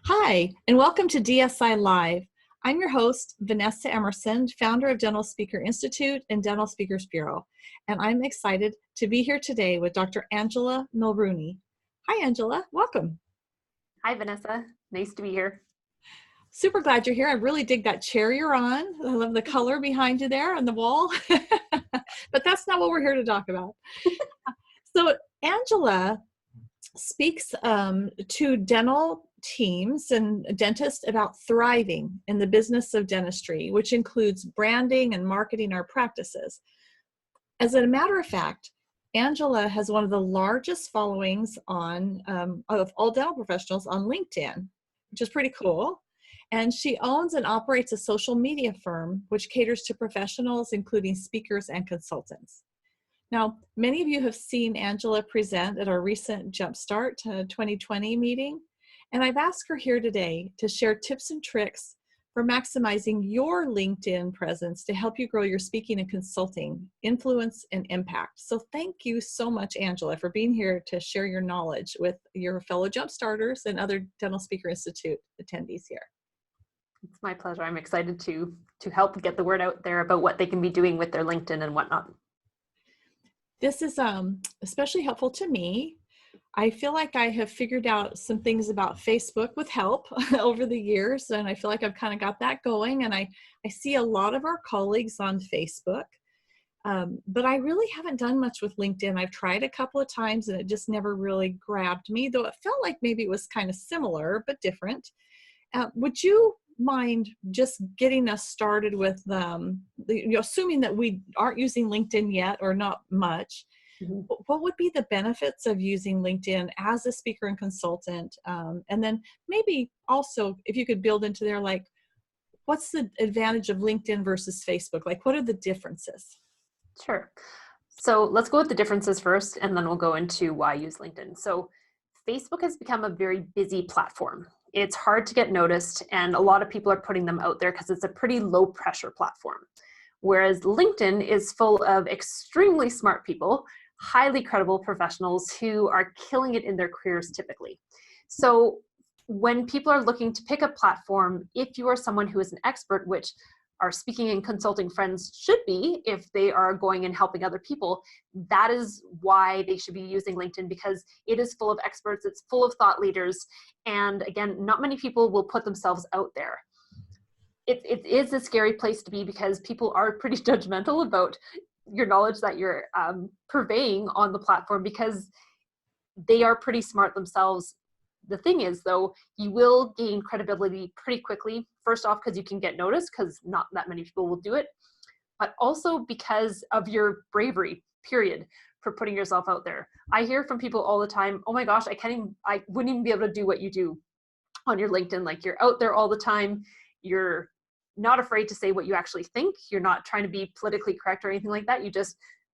Hi, and welcome to DSI Live. I'm your host, Vanessa Emerson, founder of Dental Speaker Institute and Dental Speakers Bureau, and I'm excited to be here today with Dr. Angela Mulrooney. Hi, Angela. Welcome. Hi, Vanessa. Nice to be here. Super glad you're here. I really dig that chair you're on. I love the color behind you there on the wall, but that's not what we're here to talk about. So Angela speaks to dental teams and dentists about thriving in the business of dentistry, which includes branding and marketing our practices. As a matter of fact, Angela has one of the largest followings of all dental professionals on LinkedIn, which is pretty cool. And she owns and operates a social media firm which caters to professionals, including speakers and consultants. Now, many of you have seen Angela present at our recent Jumpstart 2020 meeting, and I've asked her here today to share tips and tricks for maximizing your LinkedIn presence to help you grow your speaking and consulting influence and impact. So thank you so much, Angela, for being here to share your knowledge with your fellow Jumpstarters and other Dental Speaker Institute attendees here. It's my pleasure. I'm excited to help get the word out there about what they can be doing with their LinkedIn and whatnot. This is especially helpful to me. I feel like I have figured out some things about Facebook with help over the years, and I feel like I've kind of got that going, and I see a lot of our colleagues on Facebook, but I really haven't done much with LinkedIn. I've tried a couple of times, and it just never really grabbed me, though it felt like maybe it was kind of similar but different. Would you mind just getting us started with assuming that we aren't using LinkedIn yet or not much, what would be the benefits of using LinkedIn as a speaker and consultant? And then maybe also if you could build into there, like, what's the advantage of LinkedIn versus Facebook? Like, what are the differences? Sure. So let's go with the differences first, and then we'll go into why I use LinkedIn. So Facebook has become a very busy platform. It's hard to get noticed, and a lot of people are putting them out there because it's a pretty low pressure platform. Whereas LinkedIn is full of extremely smart people, highly credible professionals who are killing it in their careers typically. So when people are looking to pick a platform, if you are someone who is an expert, which our speaking and consulting friends should be if they are going and helping other people, that is why they should be using LinkedIn, because it is full of experts, it's full of thought leaders, and again, not many people will put themselves out there. It is a scary place to be because people are pretty judgmental about your knowledge that you're purveying on the platform because they are pretty smart themselves. The thing is, though, you will gain credibility pretty quickly. First off, because you can get noticed, because not that many people will do it, but also because of your bravery, period, for putting yourself out there. I hear from people all the time, oh my gosh, I wouldn't even be able to do what you do on your LinkedIn. Like, you're out there all the time. You're not afraid to say what you actually think. You're not trying to be politically correct or anything like that.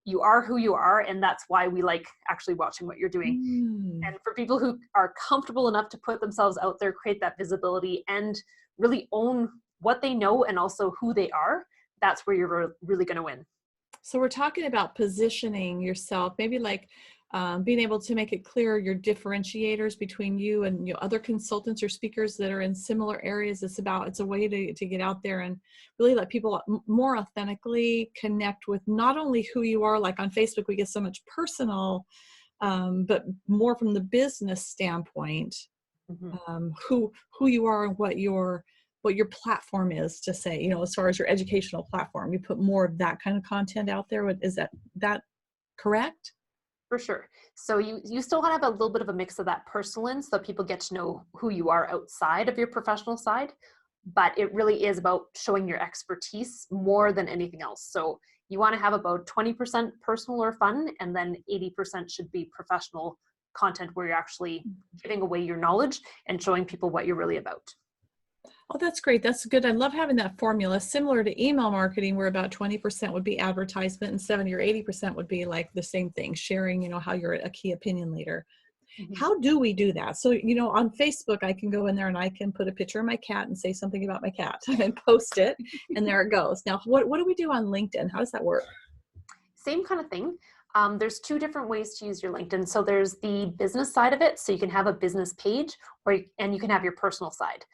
You are who you are, and that's why we like actually watching what you're doing. And for people who are comfortable enough to put themselves out there, create that visibility, and really own what they know and also who they are, that's where you're really going to win. So we're talking about positioning yourself, maybe like being able to make it clear your differentiators between you and other consultants or speakers that are in similar areas. It's a way to get out there and really let people more authentically connect with not only who you are. Like on Facebook, we get so much personal, but more from the business standpoint, who you are and what your platform is, to say, as far as your educational platform, you put more of that kind of content out there. Is that correct? For sure. So you still want to have a little bit of a mix of that personal in, so people get to know who you are outside of your professional side, but it really is about showing your expertise more than anything else. So you want to have about 20% personal or fun, and then 80% should be professional content where you're actually giving away your knowledge and showing people what you're really about. Oh, that's great. That's good. I love having that formula, similar to email marketing, where about 20% would be advertisement and 70 or 80% would be like the same thing, sharing, how you're a key opinion leader. How do we do that? So, on Facebook, I can go in there and I can put a picture of my cat and say something about my cat and post it, and there it goes. Now, what do we do on LinkedIn? How does that work? Same kind of thing. There's two different ways to use your LinkedIn. So there's the business side of it. So you can have a business page, and you can have your personal side.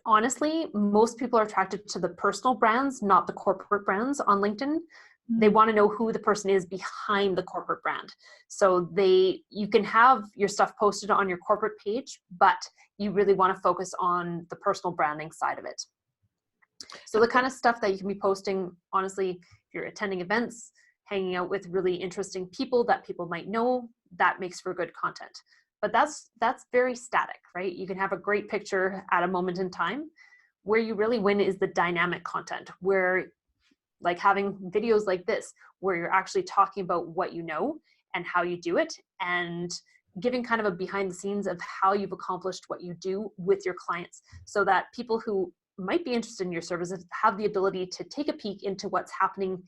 Honestly, most people are attracted to the personal brands, not the corporate brands on LinkedIn. They want to know who the person is behind the corporate brand. So you can have your stuff posted on your corporate page, but you really want to focus on the personal branding side of it. So the kind of stuff that you can be posting, honestly, if you're attending events, hanging out with really interesting people that people might know, that makes for good content. But that's very static, right? You can have a great picture at a moment in time. Where you really win is the dynamic content, where like having videos like this, where you're actually talking about what you know and how you do it, and giving kind of a behind the scenes of how you've accomplished what you do with your clients, so that people who might be interested in your services have the ability to take a peek into what's happening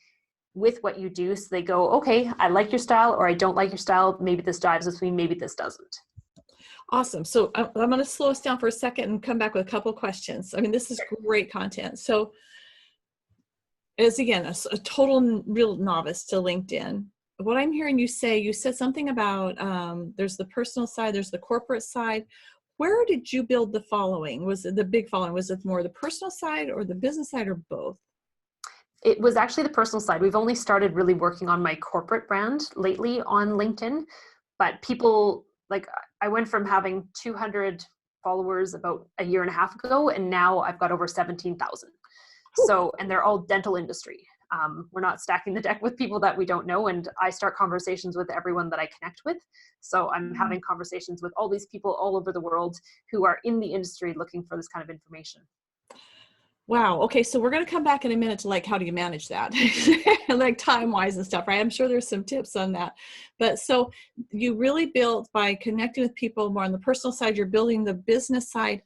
with what you do. So they go, okay, I like your style, or I don't like your style. Maybe this jives with me, maybe this doesn't. Awesome. So I'm going to slow us down for a second and come back with a couple of questions. I mean, this is great content. So as again, a total real novice to LinkedIn, what I'm hearing you say, you said something about there's the personal side, there's the corporate side. Where did you build the following? Was it the big following? Was it more the personal side or the business side, or both? It was actually the personal side. We've only started really working on my corporate brand lately on LinkedIn, but people, like, I went from having 200 followers about a year and a half ago, and now I've got over 17,000. So, and they're all dental industry. We're not stacking the deck with people that we don't know, and I start conversations with everyone that I connect with. So I'm having conversations with all these people all over the world who are in the industry looking for this kind of information. Wow. Okay. So we're going to come back in a minute to like, how do you manage that? Like time wise and stuff, right? I'm sure there's some tips on that. But so you really built by connecting with people more on the personal side, you're building the business side.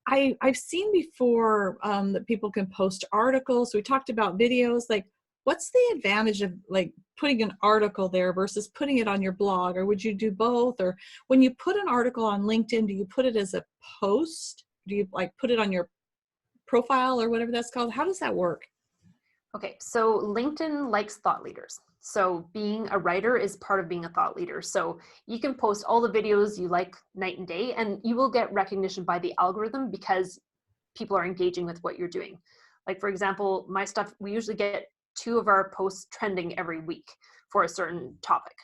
I've seen before that people can post articles. We talked about videos. Like, what's the advantage of like putting an article there versus putting it on your blog? Or would you do both? Or when you put an article on LinkedIn, do you put it as a post? Do you like put it on your profile or whatever that's called? How does that work? Okay, so LinkedIn likes thought leaders. So being a writer is part of being a thought leader. So you can post all the videos you like night and day, and you will get recognition by the algorithm because people are engaging with what you're doing. Like, for example, my stuff, we usually get 2 of our posts trending every week for a certain topic.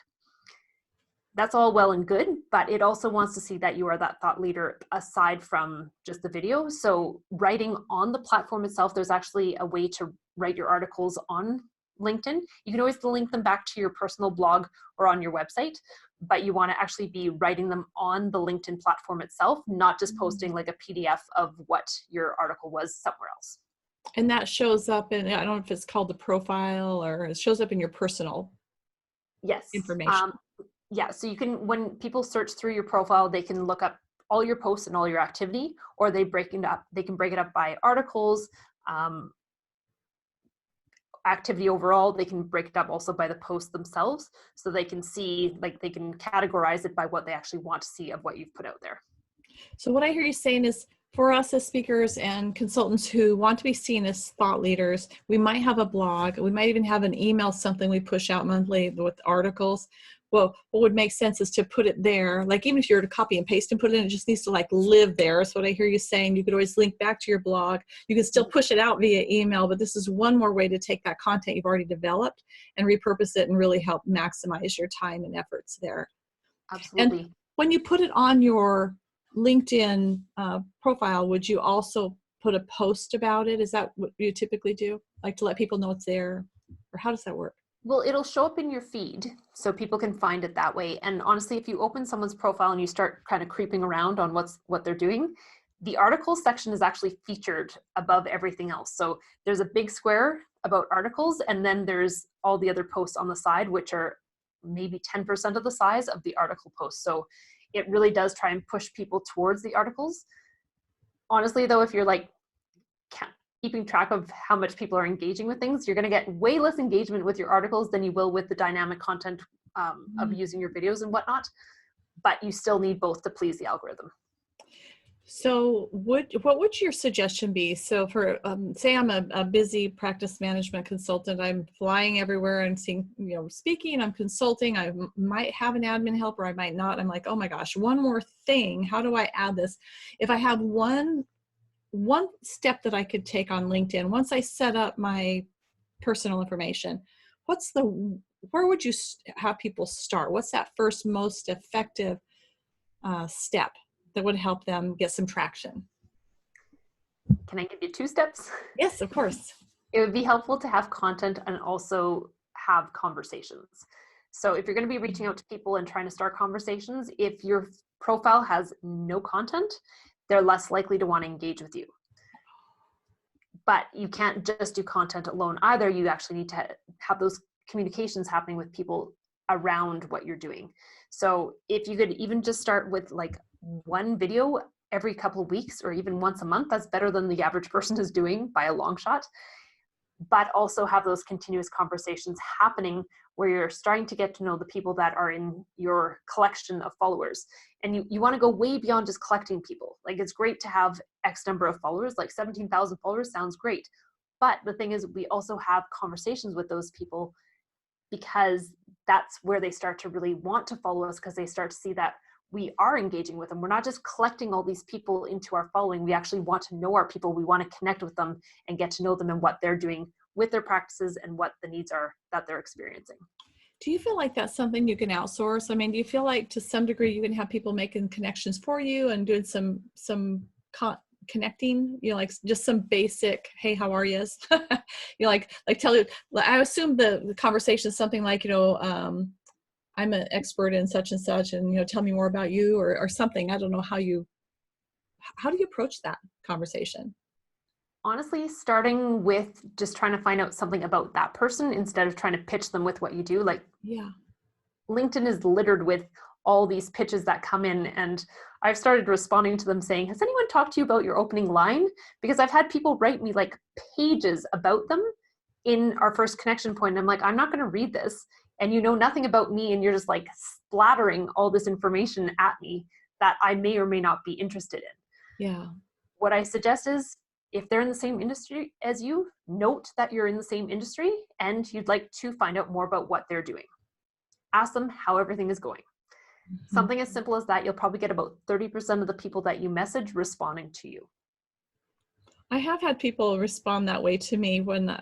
That's all well and good, but it also wants to see that you are that thought leader aside from just the video. So writing on the platform itself, there's actually a way to write your articles on LinkedIn. You can always link them back to your personal blog or on your website, but you want to actually be writing them on the LinkedIn platform itself, not just posting like a PDF of what your article was somewhere else. And that shows up in, I don't know if it's called the profile, or it shows up in your personal information. Yeah, so you can, when people search through your profile, they can look up all your posts and all your activity, or they can break it up by articles, activity overall. They can break it up also by the posts themselves, so they can see, like, they can categorize it by what they actually want to see of what you've put out there. So what I hear you saying is, for us as speakers and consultants who want to be seen as thought leaders, we might have a blog, we might even have an email, something we push out monthly with articles. Well, what would make sense is to put it there. Like, even if you were to copy and paste and put it in, it just needs to like live there. So what I hear you saying, you could always link back to your blog. You can still push it out via email, but this is one more way to take that content you've already developed and repurpose it and really help maximize your time and efforts there. Absolutely. And when you put it on your LinkedIn profile, would you also put a post about it? Is that what you typically do? Like to let people know it's there? Or how does that work? Well, it'll show up in your feed, so people can find it that way. And honestly, if you open someone's profile and you start kind of creeping around on what they're doing, the articles section is actually featured above everything else. So there's a big square about articles, and then there's all the other posts on the side, which are maybe 10% of the size of the article post. So it really does try and push people towards the articles. Honestly, though, if you're like keeping track of how much people are engaging with things, you're going to get way less engagement with your articles than you will with the dynamic content of using your videos and whatnot. But you still need both to please the algorithm. So what would your suggestion be? So for say I'm a busy practice management consultant, I'm flying everywhere and seeing, speaking, I'm consulting, might have an admin help or I might not. I'm like, oh my gosh, one more thing. How do I add this? If I have one step that I could take on LinkedIn, once I set up my personal information, where would you have people start? What's that first most effective step that would help them get some traction? Can I give you 2 steps? Yes, of course. It would be helpful to have content and also have conversations. So if you're going to be reaching out to people and trying to start conversations, if your profile has no content, they're less likely to want to engage with you. But you can't just do content alone either. You actually need to have those communications happening with people around what you're doing. So if you could even just start with like one video every couple of weeks or even once a month, that's better than the average person is doing by a long shot. But also have those continuous conversations happening where you're starting to get to know the people that are in your collection of followers. And you want to go way beyond just collecting people. Like, it's great to have X number of followers, like 17,000 followers sounds great. But the thing is, we also have conversations with those people because that's where they start to really want to follow us, because they start to see that we are engaging with them. We're not just collecting all these people into our following. We actually want to know our people. We want to connect with them and get to know them and what they're doing with their practices and what the needs are that they're experiencing. Do you feel like that's something you can outsource? I mean, do you feel like to some degree you can have people making connections for you and doing some connecting, like just some basic, hey, how are you? Like tell you, I assume the conversation is something like, I'm an expert in such and such, and, tell me more about you or something. I don't know how do you approach that conversation? Honestly, starting with just trying to find out something about that person instead of trying to pitch them with what you do. Like, Yeah. LinkedIn is littered with all these pitches that come in, and I've started responding to them saying, has anyone talked to you about your opening line? Because I've had people write me like pages about them in our first connection point. And I'm like, I'm not going to read this. And you know nothing about me, and you're just like splattering all this information at me that I may or may not be interested in. Yeah. What I suggest is, if they're in the same industry as you, note that you're in the same industry and you'd like to find out more about what they're doing. Ask them how everything is going. Mm-hmm. Something as simple as that, you'll probably get about 30% of the people that you message responding to you. I have had people respond that way to me when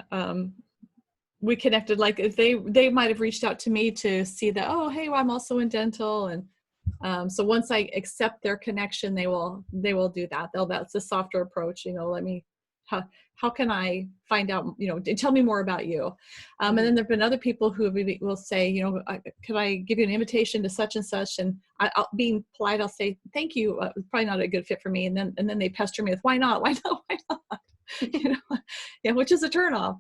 we connected. Like, if they might have reached out to me to see that, oh, hey, well, I'm also in dental, and so once I accept their connection, they will do that. That's a softer approach. Let me, how can I find out, tell me more about you. And then there've been other people who will say, could I give you an invitation to such and such? And I'll, being polite, I'll say, thank you. Probably not a good fit for me. And then they pester me with, why not? Why not? Why not? Yeah, which is a turnoff.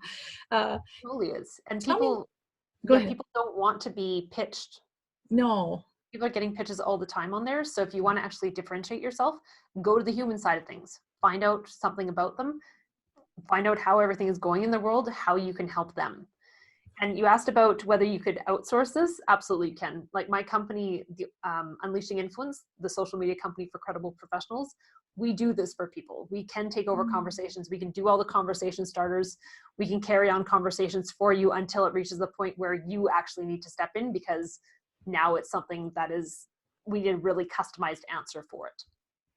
It totally is. And people don't want to be pitched. No. People are getting pitches all the time on there. So if you want to actually differentiate yourself, go to the human side of things. Find out something about them. Find out how everything is going in the world, how you can help them. And you asked about whether you could outsource this. Absolutely you can. Like my company, Unleashing Influence, the social media company for credible professionals, we do this for people. We can take over conversations. We can do all the conversation starters. We can carry on conversations for you until it reaches the point where you actually need to step in, because now it's something that we need a really customized answer for it.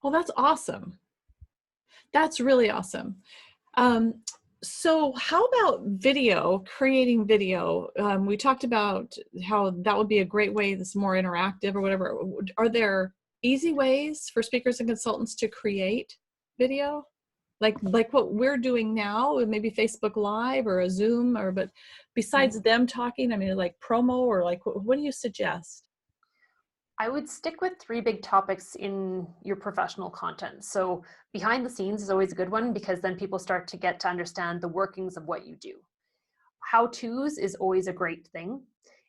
Well, that's awesome. That's really awesome. So how about video, creating video? We talked about how that would be a great way that's more interactive or whatever. Are there easy ways for speakers and consultants to create video? Like what we're doing now, maybe Facebook Live or a Zoom, but besides them talking, I mean, like promo, or like, what do you suggest? I would stick with 3 big topics in your professional content. So behind the scenes is always a good one, because then people start to get to understand the workings of what you do. How-tos is always a great thing,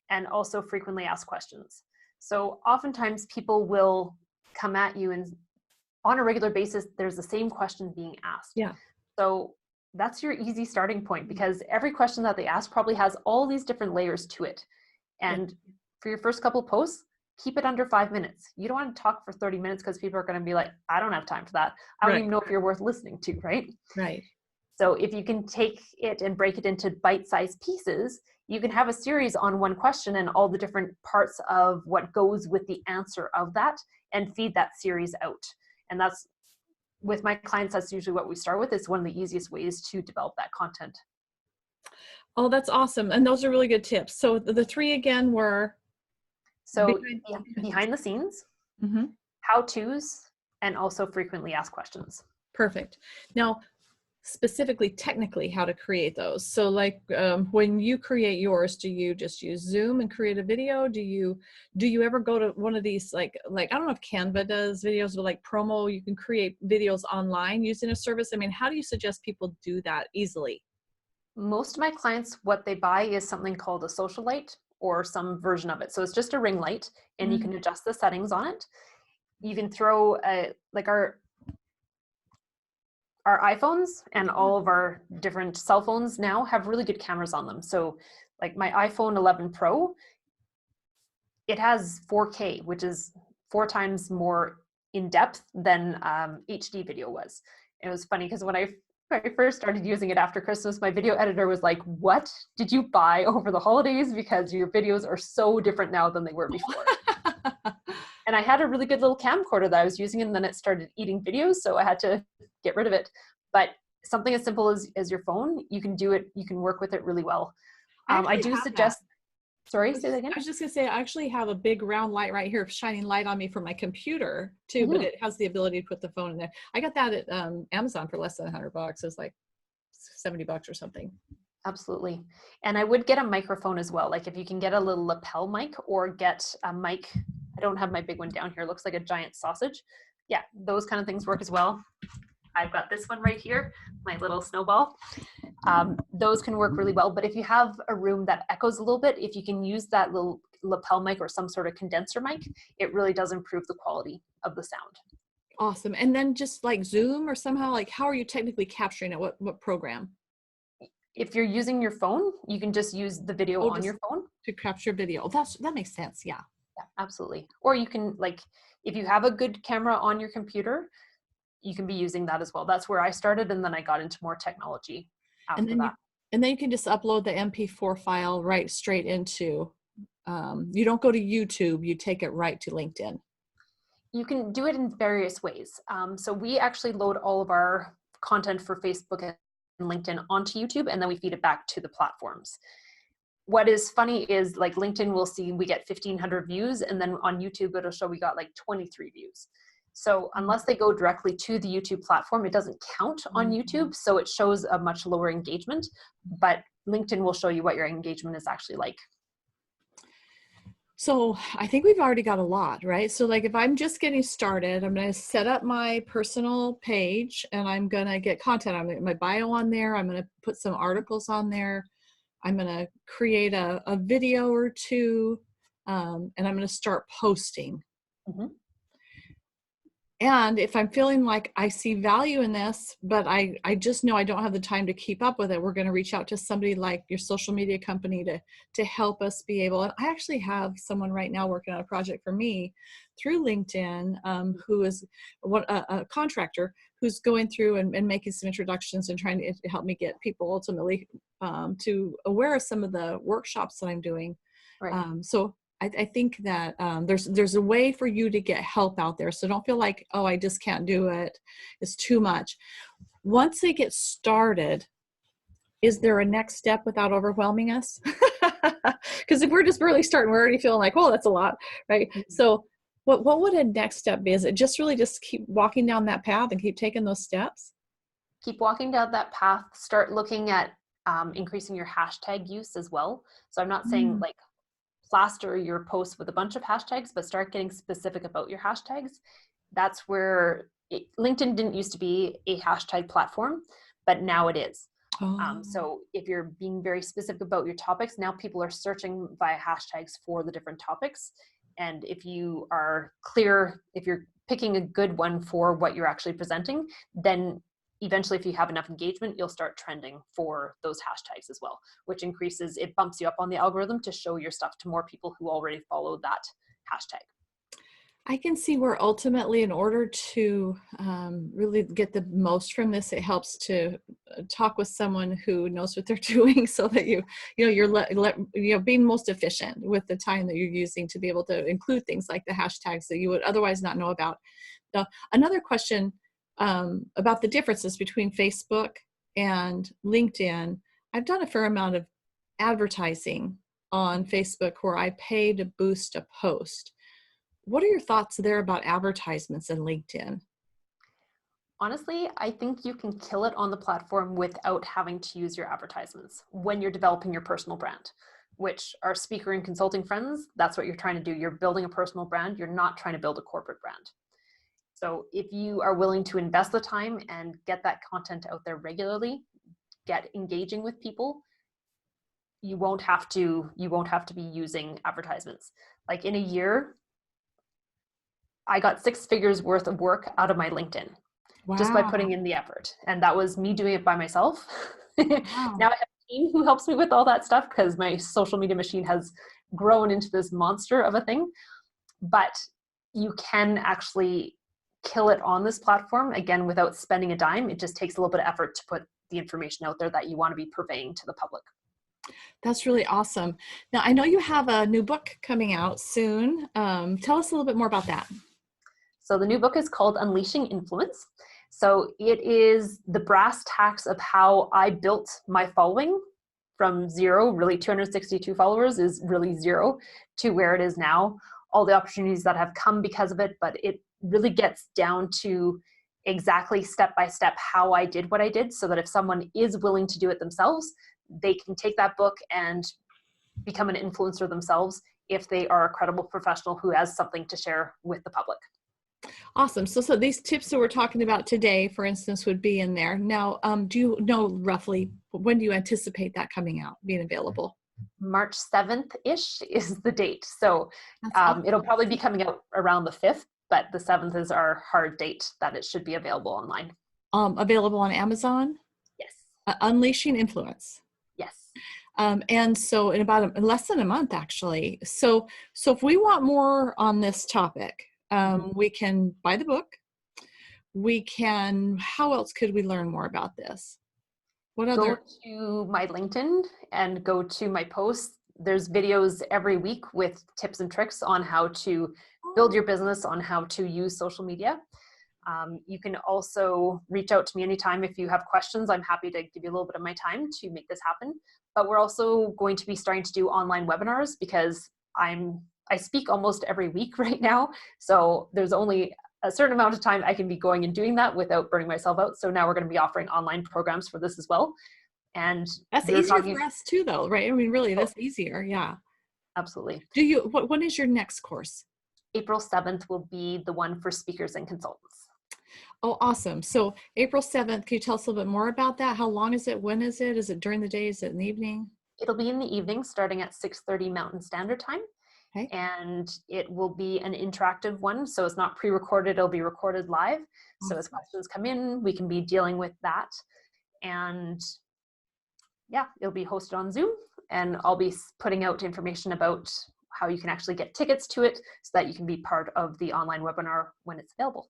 and also frequently asked questions. So oftentimes people will come at you, and on a regular basis, there's the same question being asked. Yeah. So that's your easy starting point, because every question that they ask probably has all these different layers to it. And for your first couple posts, keep it under 5 minutes. You don't want to talk for 30 minutes because people are going to be like, I don't have time for that. I don't Right. even know if you're worth listening to, right? Right. So if you can take it and break it into bite-sized pieces, you can have a series on one question and all the different parts of what goes with the answer of that and feed that series out. And that's, with my clients, that's usually what we start with. It's one of the easiest ways to develop that content. Oh, that's awesome. And those are really good tips. So the three again were? So behind the scenes, Mm-hmm. how-tos, and also frequently asked questions. Perfect. Now, specifically technically how to create those. So like when you create yours, do you just use Zoom and create a video? Do you ever go to one of these like I don't know if Canva does videos, but like Promo, you can create videos online using a service. I mean, how do you suggest people do that easily? Most of my clients, what they buy is something called a social light or some version of it. So it's just a ring light and you can adjust the settings on it. You can throw like our iPhones and all of our different cell phones now have really good cameras on them. So like my iPhone 11 Pro, it has 4K, which is 4 times more in depth than HD video was. It was funny because when I first started using it after Christmas, my video editor was like, what did you buy over the holidays? Because your videos are so different now than they were before. And I had a really good little camcorder that I was using, and then it started eating videos, so I had to get rid of it. But something as simple as your phone, you can do it, you can work with it really well. I do suggest, sorry, say that again? I was just gonna say, I actually have a big round light right here, shining light on me from my computer too, but it has the ability to put the phone in there. I got that at Amazon for less than $100. It was like $70 or something. Absolutely. And I would get a microphone as well. Like if you can get a little lapel mic or get a mic, I don't have my big one down here. It looks like a giant sausage. Yeah, those kind of things work as well. I've got this one right here, my little snowball. Those can work really well. But if you have a room that echoes a little bit, if you can use that little lapel mic or some sort of condenser mic, it really does improve the quality of the sound. Awesome. And then just like Zoom or somehow, like how are you technically capturing it? What program? If you're using your phone, you can just use the video on your phone to capture video. That makes sense. Yeah. Yeah, absolutely. Or you can, like, if you have a good camera on your computer, you can be using that as well. That's where I started, and then I got into more technology after that. And then you can just upload the MP4 file right straight into, you don't go to YouTube, you take it right to LinkedIn. You can do it in various ways. So we actually load all of our content for Facebook and LinkedIn onto YouTube, and then we feed it back to the platforms. What is funny is like LinkedIn will see we get 1,500 views, and then on YouTube it'll show we got like 23 views. So unless they go directly to the YouTube platform, it doesn't count on YouTube. So it shows a much lower engagement, but LinkedIn will show you what your engagement is actually like. So I think we've already got a lot, right? So like if I'm just getting started, I'm going to set up my personal page and I'm going to get content. I'm going to get my bio on there. I'm going to put some articles on there. I'm going to create a video or two, and I'm going to start posting. And if I'm feeling like I see value in this, but I just know I don't have the time to keep up with it, we're going to reach out to somebody like your social media company to help us be able. And I actually have someone right now working on a project for me through LinkedIn, who is a contractor who's going through and making some introductions and trying to help me get people ultimately to aware of some of the workshops that I'm doing. Right. So I think that there's a way for you to get help out there. So don't feel like, oh, I just can't do it. It's too much. Once they get started, is there a next step without overwhelming us? Because if we're just barely starting, we're already feeling like, oh, that's a lot, right? So what would a next step be? Is it just really just keep walking down that path and keep taking those steps? Keep walking down that path. Start looking at increasing your hashtag use as well. So I'm not saying like plaster your posts with a bunch of hashtags, but start getting specific about your hashtags. That's where LinkedIn didn't used to be a hashtag platform, but now it is. So if you're being very specific about your topics, now people are searching via hashtags for the different topics. And if you are clear, if you're picking a good one for what you're actually presenting, then eventually if you have enough engagement, you'll start trending for those hashtags as well, which increases, it bumps you up on the algorithm to show your stuff to more people who already follow that hashtag. I can see where ultimately, in order to really get the most from this, it helps to talk with someone who knows what they're doing, so that you're being most efficient with the time that you're using to be able to include things like the hashtags that you would otherwise not know about. Now, another question about the differences between Facebook and LinkedIn. I've done a fair amount of advertising on Facebook where I pay to boost a post. What are your thoughts there about advertisements in LinkedIn? Honestly, I think you can kill it on the platform without having to use your advertisements when you're developing your personal brand, which our speaker and consulting friends, that's what you're trying to do. You're building a personal brand. You're not trying to build a corporate brand. So if you are willing to invest the time and get that content out there regularly, get engaging with people, you won't have to be using advertisements. Like in a year, I got 6 figures worth of work out of my LinkedIn. Wow. Just by putting in the effort. And that was me doing it by myself. Wow. Now I have a team who helps me with all that stuff because my social media machine has grown into this monster of a thing. But you can actually kill it on this platform, again, without spending a dime. It just takes a little bit of effort to put the information out there that you want to be purveying to the public. That's really awesome. Now, I know you have a new book coming out soon. Tell us a little bit more about that. So the new book is called Unleashing Influence. So it is the brass tacks of how I built my following from zero, really 262 followers is really zero, to where it is now, all the opportunities that have come because of it, but it really gets down to exactly step by step how I did what I did, so that if someone is willing to do it themselves, they can take that book and become an influencer themselves if they are a credible professional who has something to share with the public. Awesome. So these tips that we're talking about today, for instance, would be in there. Now, do you know roughly when do you anticipate that coming out, being available? March 7th-ish is the date. So Awesome. It'll probably be coming out around the 5th, but the 7th is our hard date that it should be available online. Available on Amazon? Yes. Unleashing Influence. Yes. And so in about less than a month, actually. So if we want more on this topic, we can buy the book. How else could we learn more about this? Go to my LinkedIn and go to my posts. There's videos every week with tips and tricks on how to build your business, on how to use social media. You can also reach out to me anytime if you have questions. I'm happy to give you a little bit of my time to make this happen. But we're also going to be starting to do online webinars because I speak almost every week right now. So there's only a certain amount of time I can be going and doing that without burning myself out. So now we're going to be offering online programs for this as well. And that's easier for us too, though, right? I mean, really, that's easier. Yeah. Absolutely. When is your next course? April 7th will be the one for speakers and consultants. Oh, awesome. So April 7th, can you tell us a little bit more about that? How long is it? When is it? Is it during the day? Is it in the evening? It'll be in the evening starting at 6:30 Mountain Standard Time. Okay. And it will be an interactive one. So it's not pre-recorded, it'll be recorded live. Awesome. So as questions come in, we can be dealing with that. And yeah, it'll be hosted on Zoom, and I'll be putting out information about how you can actually get tickets to it so that you can be part of the online webinar when it's available.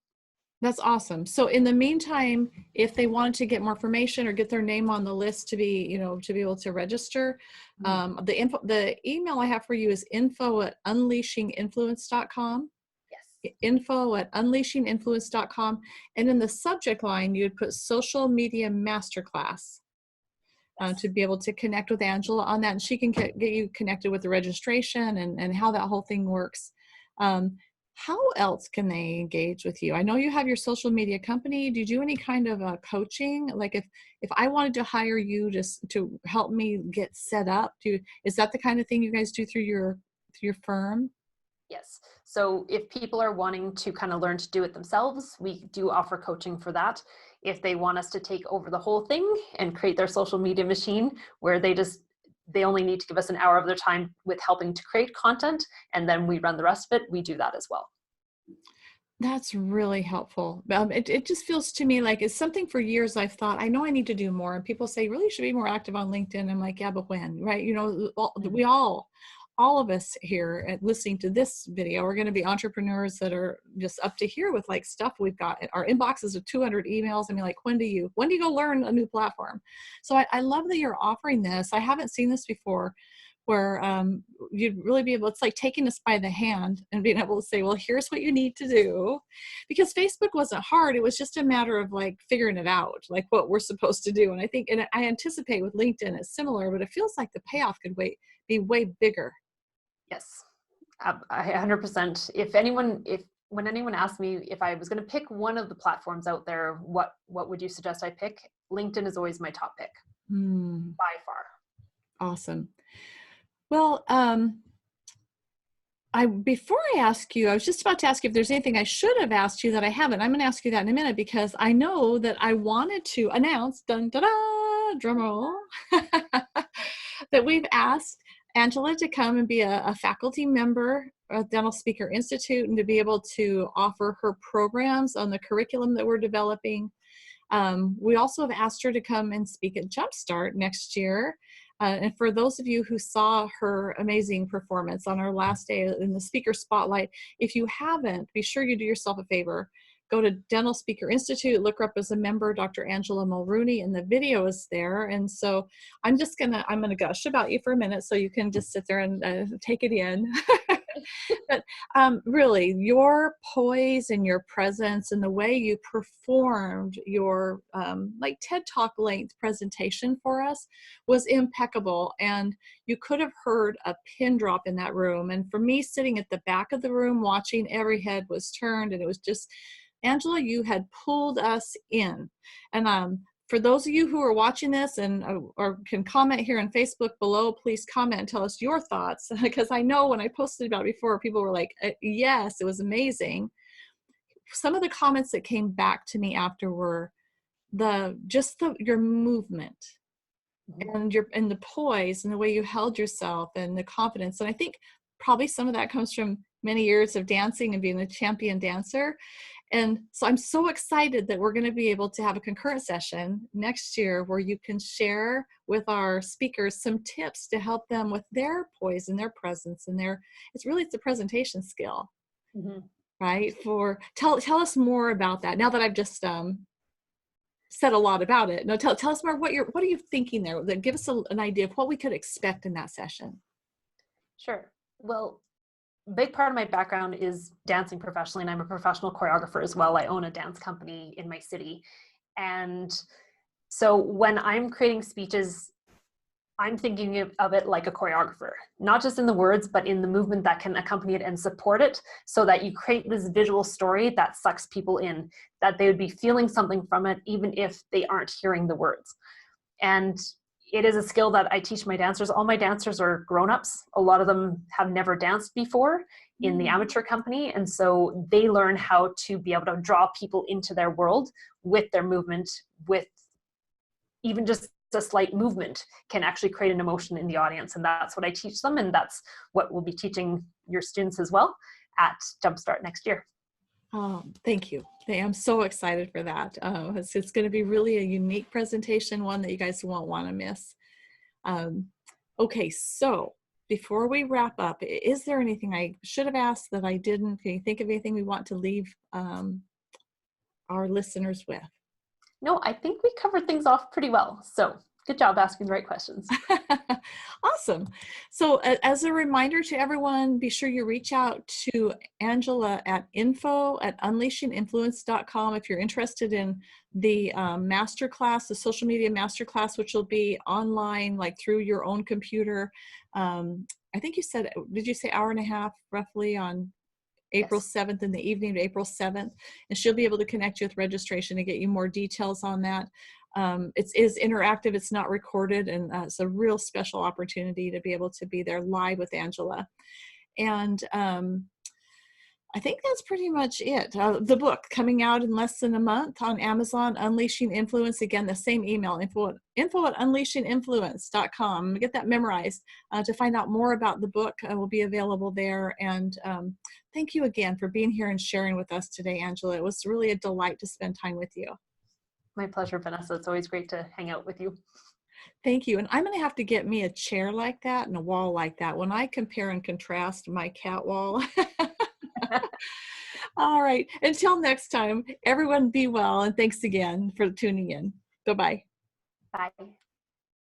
That's awesome. So in the meantime, if they wanted to get more information or get their name on the list to be, to be able to register, the email I have for you is info@unleashinginfluence.com. Yes. info@unleashinginfluence.com. And in the subject line, you would put social media masterclass to be able to connect with Angela on that. And she can get you connected with the registration and how that whole thing works. How else can they engage with you? I know you have your social media company. Do you do any kind of coaching? Like if I wanted to hire you to help me get set up, is that the kind of thing you guys do through your firm? Yes. So if people are wanting to kind of learn to do it themselves, we do offer coaching for that. If they want us to take over the whole thing and create their social media machine where they only need to give us an hour of their time with helping to create content, and then we run the rest of it, we do that as well. That's really helpful. It just feels to me like it's something for years I've thought, I know I need to do more. And people say, you really should be more active on LinkedIn. I'm like, yeah, but when, right? We all all of us here at listening to this video are going to be entrepreneurs that are just up to here with like stuff we've got. Our inboxes of 200 emails. I mean, like, when do you go learn a new platform? So I love that you're offering this. I haven't seen this before, where you'd really be able, it's like taking us by the hand and being able to say, well, here's what you need to do. Because Facebook wasn't hard. It was just a matter of like figuring it out, like what we're supposed to do. And I think, and I anticipate with LinkedIn it's similar, but it feels like the payoff could be way bigger. Yes, 100%. When anyone asked me if I was going to pick one of the platforms out there, what would you suggest I pick? LinkedIn is always my top pick, by far. Awesome. Well, before I ask you, I was just about to ask you if there's anything I should have asked you that I haven't. I'm going to ask you that in a minute, because I know that I wanted to announce, dun, da, da, drum roll, that we've asked Angela to come and be a faculty member at Dental Speaker Institute, and to be able to offer her programs on the curriculum that we're developing. We also have asked her to come and speak at Jumpstart next year. And for those of you who saw her amazing performance on our last day in the speaker spotlight, if you haven't, be sure you do yourself a favor. Go to Dental Speaker Institute, look her up as a member, Dr. Angela Mulrooney, and the video is there. And so I'm gonna gush about you for a minute so you can just sit there and take it in. But really, your poise and your presence and the way you performed your like TED Talk length presentation for us was impeccable. And you could have heard a pin drop in that room. And for me, sitting at the back of the room watching, every head was turned, and it was just, Angela, you had pulled us in. And for those of you who are watching this and or can comment here on Facebook below, please comment and tell us your thoughts, because I know when I posted about it before, people were like, yes, it was amazing. Some of the comments that came back to me after were your movement and the poise and the way you held yourself and the confidence. And I think probably some of that comes from many years of dancing and being a champion dancer. And so I'm so excited that we're going to be able to have a concurrent session next year where you can share with our speakers some tips to help them with their poise and their presence and it's a presentation skill, right? Tell us more about that. Now that I've just said a lot about it. No, tell us more. What are you thinking there? Give us an idea of what we could expect in that session. Sure. Well, a big part of my background is dancing professionally, and I'm a professional choreographer as well. I own a dance company in my city. And so when I'm creating speeches, I'm thinking of it like a choreographer, not just in the words, but in the movement that can accompany it and support it, so that you create this visual story that sucks people in, that they would be feeling something from it, even if they aren't hearing the words. And it is a skill that I teach my dancers. All my dancers are grown-ups. A lot of them have never danced before in the amateur company. And so they learn how to be able to draw people into their world with their movement, with even just a slight movement can actually create an emotion in the audience. And that's what I teach them. And that's what we'll be teaching your students as well at Jumpstart next year. Oh, thank you. I'm so excited for that. It's going to be really a unique presentation, one that you guys won't want to miss. Okay, so before we wrap up, is there anything I should have asked that I didn't? Can you think of anything we want to leave our listeners with? No, I think we covered things off pretty well. So good job asking the right questions. Awesome. So as a reminder to everyone, be sure you reach out to Angela at info@unleashinginfluence.com if you're interested in the masterclass, the social media masterclass, which will be online, like through your own computer. I think did you say hour and a half roughly on April 7th in the evening to April 7th, and she'll be able to connect you with registration and get you more details on that. It is interactive, it's not recorded, and it's a real special opportunity to be able to be there live with Angela. And I think that's pretty much it. The book coming out in less than a month on Amazon, Unleashing Influence. Again, the same email, info@unleashinginfluence.com. Get that memorized to find out more about the book. Will be available there. And thank you again for being here and sharing with us today, Angela. It was really a delight to spend time with you. My pleasure, Vanessa. It's always great to hang out with you. Thank you. And I'm going to have to get me a chair like that and a wall like that when I compare and contrast my cat wall. All right. Until next time, everyone be well. And thanks again for tuning in. Bye-bye. Bye.